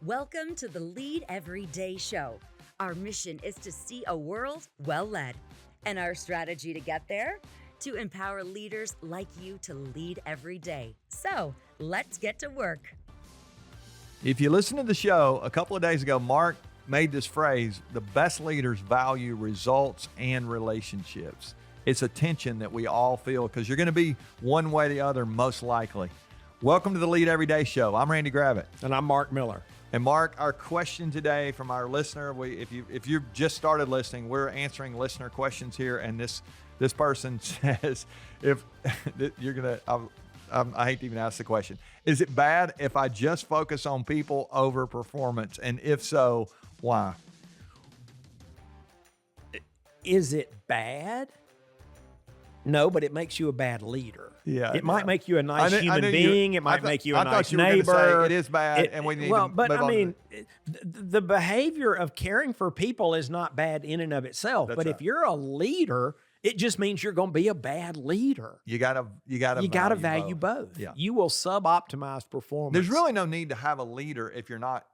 Welcome to the Lead Every Day show. Our mission is to see a world well led. And our strategy to get there? To empower leaders like you to lead every day. So let's get to work. If you listen to the show, a couple of days ago, Mark made this phrase, the best leaders value results and relationships. It's a tension that we all feel because you're going to be one way or the other, most likely. Welcome to the Lead Every Day show. I'm Randy Gravitt. And I'm Mark Miller. And Mark, our question today from our listener, if you've just started listening, we're answering listener questions here. And this person says, if you're going to, I hate to even ask the question, is it bad if I just focus on people over performance? And if so, why? Is it bad? No, but it makes you a bad leader. Yeah, it might make you a nice human being. It might make you a nice neighbor. Say it is bad, and we need to move on. The behavior of caring for people is not bad in and of itself. But if you're a leader, it just means you're going to be a bad leader. You gotta value both. Yeah. You will sub-optimize performance. There's really no need to have a leader if you're not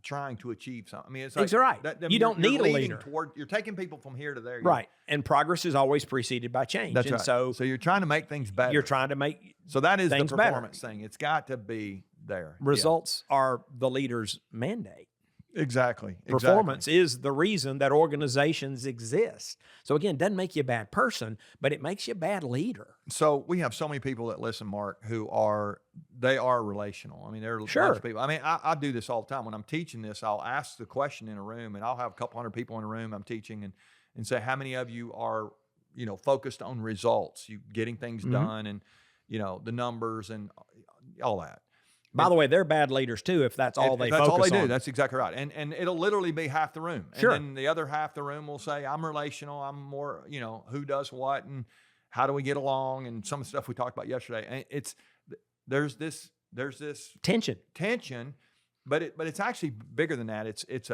trying to achieve something. I mean, it's like, that's right. You don't need a leader. You're taking people from here to there. Right. And progress is always preceded by change. That's and right. So you're trying to make things better. You're trying to make So that is the performance better. thing. It's got to be there. Results are the leader's mandate. Exactly. Performance is the reason that organizations exist. So again, it doesn't make you a bad person, but it makes you a bad leader. So we have so many people that listen, Mark, who are relational. I mean, there are lots of people. I mean, I do this all the time. When I'm teaching this, I'll ask the question in a room, and I'll have a couple hundred people in a room I'm teaching and say, how many of you are, focused on results, you getting things done and, the numbers and all that. By the way, they're bad leaders too if that's all they focus on. That's all they do. That's exactly right. And it'll literally be half the room. Sure. And then the other half the room will say, I'm relational. I'm more, who does what and how do we get along and some of the stuff we talked about yesterday. And there's this tension, but it's actually bigger than that. It's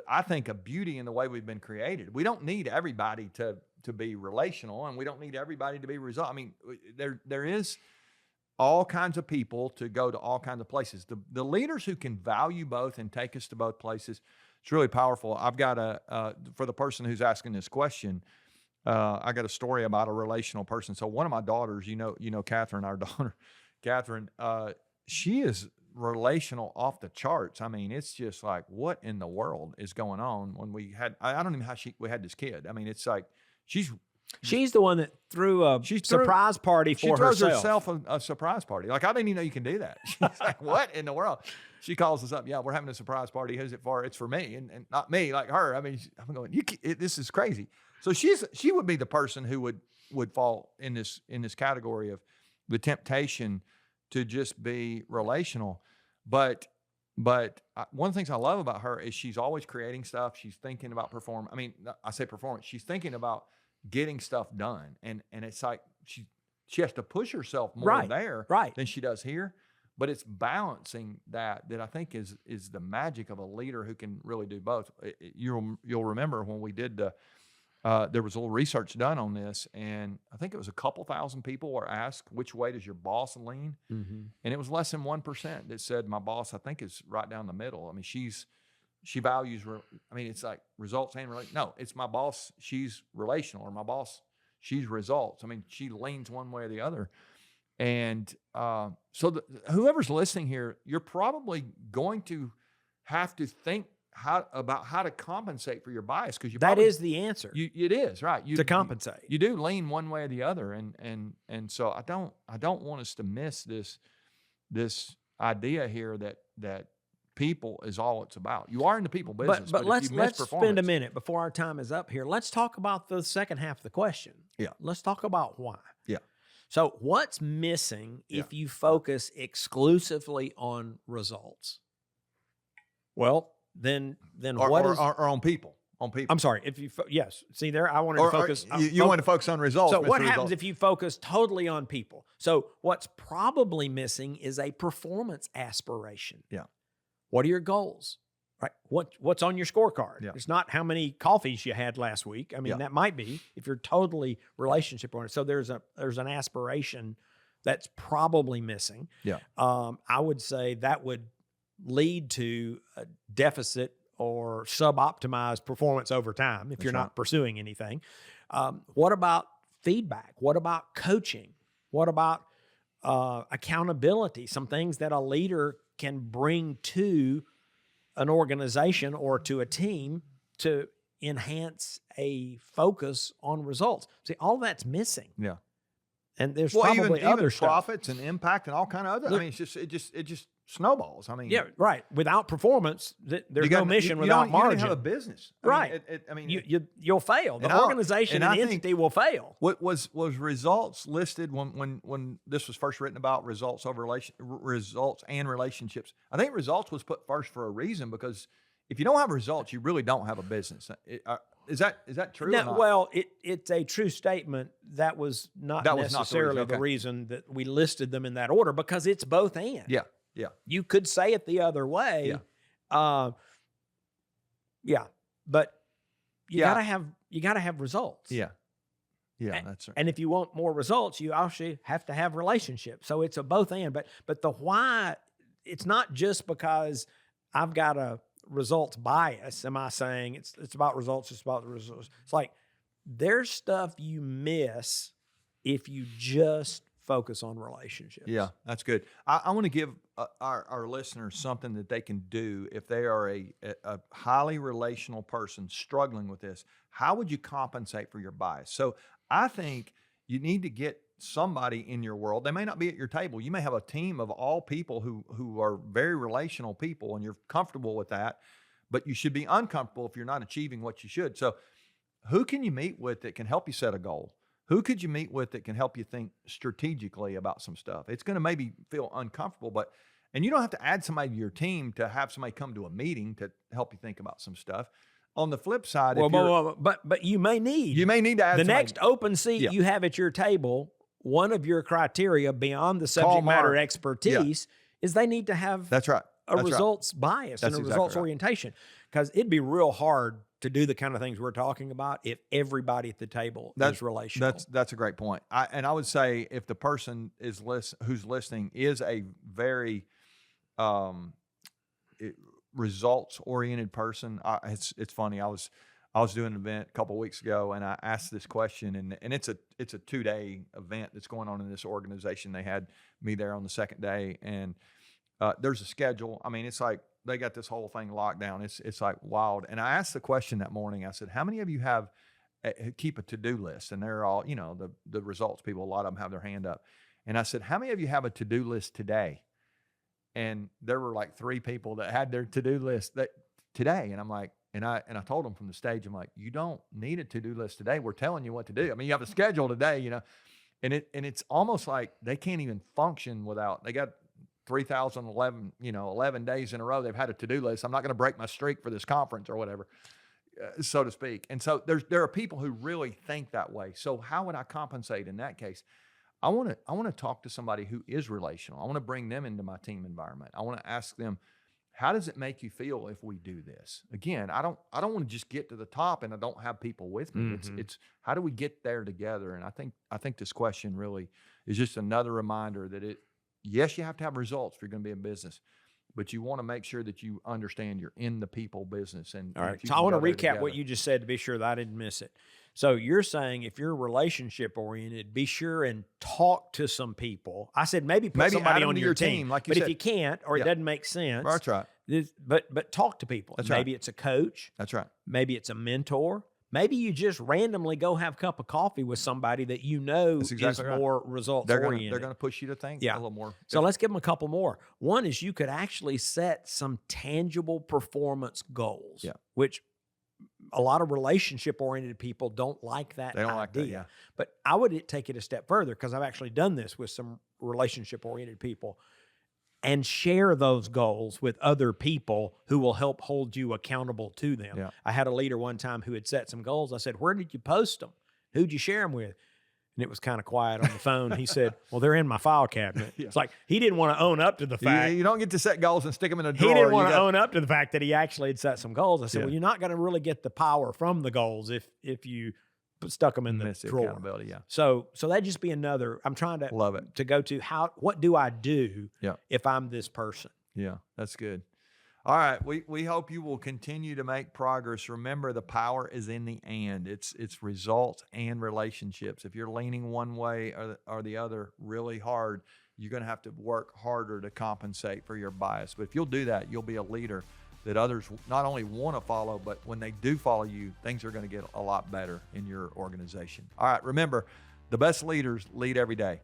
I think a beauty in the way we've been created. We don't need everybody to be relational, and we don't need everybody to be result. I mean, there is all kinds of people to go to all kinds of places. The leaders who can value both and take us to both places, it's really powerful. I've got for the person who's asking this question, I got a story about a relational person. So one of my daughters, Catherine, our daughter, Catherine, she is relational off the charts. I mean, it's just like, what in the world is going on when we had, I don't even know how we had this kid. I mean, it's like, She's the one that threw a surprise party for herself. She throws herself a surprise party. Like, I didn't even know you can do that. She's like, what in the world? She calls us up. Yeah, we're having a surprise party. Who's it for? It's for me, and not me, like her. I mean, I'm going, this is crazy. So she would be the person who would fall in this category of the temptation to just be relational. But one of the things I love about her is she's always creating stuff. She's thinking about performance. I mean, I say performance. She's thinking about getting stuff done. And it's like she has to push herself more there than she does here. But it's balancing that I think is the magic of a leader who can really do both. You'll remember when we did there was a little research done on this, and I think it was a couple thousand people were asked, which way does your boss lean? Mm-hmm. And it was less than 1% that said, my boss, I think, is right down the middle. I mean, she values, it's like results and no, it's my boss, she's relational, or my boss, she's results. I mean, she leans one way or the other. And so whoever's listening here, you're probably going to have to think about how to compensate for your bias, because that is the answer. It is right. To compensate, you do lean one way or the other, and so I don't want us to miss this idea here that people is all it's about. You are in the people business, but let's spend a minute before our time is up here. Let's talk about the second half of the question. Yeah, let's talk about why. Yeah. So what's missing if you focus exclusively on results? Well, then what is on people? On people. I'm sorry. If you yes, see there, I wanted to focus. You want to focus on results. So what happens if you focus totally on people? So what's probably missing is a performance aspiration. Yeah. What are your goals? Right. What's on your scorecard? Yeah. It's not how many coffees you had last week. I mean, that might be if you're totally relationship oriented. So there's an aspiration that's probably missing. Yeah. I would say that would lead to a deficit or suboptimized performance over time if you're not pursuing anything. What about feedback? What about coaching? What about accountability? Some things that a leader can bring to an organization or to a team to enhance a focus on results. See, all that's missing. Yeah. And there's probably other even stuff. Profits and impact and all kind of other. I mean, it just snowballs. I mean, yeah, right. Without performance, there's no mission without margin. You don't have a business, right? I mean, you'll fail. The organization and entity will fail. What was results listed when this was first written about results and relationships? I think results was put first for a reason, because if you don't have results, you really don't have a business. Is that true? No, well, it's a true statement. That was not necessarily the reason that we listed them in that order, because it's both and. Yeah. Yeah. You could say it the other way. Yeah. But you gotta have results. Yeah. Yeah, that's right. And if you want more results, you also have to have relationships. So it's a both and. But the why, it's not just because I've got a results bias. Am I saying it's about results? It's about the results. It's like there's stuff you miss if you just focus on relationships. Yeah, that's good. I want to give our listeners something that they can do if they are a highly relational person struggling with this. How would you compensate for your bias? So I think you need to get somebody in your world. They may not be at your table. You may have a team of all people who are very relational people, and you're comfortable with that, but you should be uncomfortable if you're not achieving what you should. So who can you meet with that can help you set a goal? Who could you meet with that can help you think strategically about some stuff? It's going to maybe feel uncomfortable, and you don't have to add somebody to your team to have somebody come to a meeting to help you think about some stuff. On the flip side, but you may need to add the somebody. Next open seat you have at your table. One of your criteria beyond the subject matter expertise is they need to have a results bias and a results orientation, because it'd be real hard to do the kind of things we're talking about if everybody at the table is relational. That's a great point. I would say if the person who's listening is a very results-oriented person, it's funny. I was doing an event a couple of weeks ago, and I asked this question, and it's a 2-day event that's going on in this organization. They had me there on the second day, and there's a schedule. I mean, it's like they got this whole thing locked down. It's like wild. And I asked the question that morning. I said, "How many of you keep a to-do list?" And they're all, the results people. A lot of them have their hand up. And I said, "How many of you have a to-do list today?" And there were like 3 people that had their to-do list today. And I'm like, and I told them from the stage, I'm like, you don't need a to-do list today. We're telling you what to do. I mean, you have a schedule today, and it's almost like they can't even function without. They got 3,011, 11 days in a row they've had a to-do list. I'm not going to break my streak for this conference or whatever, so to speak. And so there are people who really think that way. So how would I compensate in that case? I want to talk to somebody who is relational. I want to bring them into my team environment. I want to ask them, how does it make you feel if we do this? Again, I don't want to just get to the top and I don't have people with me. Mm-hmm. It's how do we get there together? And I think this question really is just another reminder that yes, you have to have results if you're going to be in business, but you want to make sure that you understand you're in the people business. And all right, so I want to recap what you just said to be sure that I didn't miss it. So you're saying if you're relationship oriented, be sure and talk to some people. I said maybe somebody on your team, like you but said. if you can't or it doesn't make sense, that's right. But talk to people. Maybe it's a coach. That's right. Maybe it's a mentor. Maybe you just randomly go have a cup of coffee with somebody that is more results oriented. They're going to push you to think a little more. So let's give them a couple more. One is you could actually set some tangible performance goals, which a lot of relationship-oriented people don't like that idea. Like that, yeah. But I would take it a step further, because I've actually done this with some relationship-oriented people, and share those goals with other people who will help hold you accountable to them. Yeah. I had a leader one time who had set some goals. I said, "Where did you post them? Who'd you share them with?" And it was kind of quiet on the phone. He said, "Well, they're in my file cabinet." It's like he didn't want to own up to the fact. You don't get to set goals and stick them in a drawer. He didn't want to own up to the fact that he actually had set some goals. I said, "Well, you're not going to really get the power from the goals if you stuck them in the drawer." Accountability, yeah. So that'd just be another. I'm trying to love it to go to what do I do if I'm this person? Yeah, that's good. All right, we hope you will continue to make progress. Remember, the power is in the and. It's results and relationships. If you're leaning one way or the other really hard, you're going to have to work harder to compensate for your bias. But if you'll do that, you'll be a leader that others not only want to follow, but when they do follow you, things are going to get a lot better in your organization. All right, remember, the best leaders lead every day.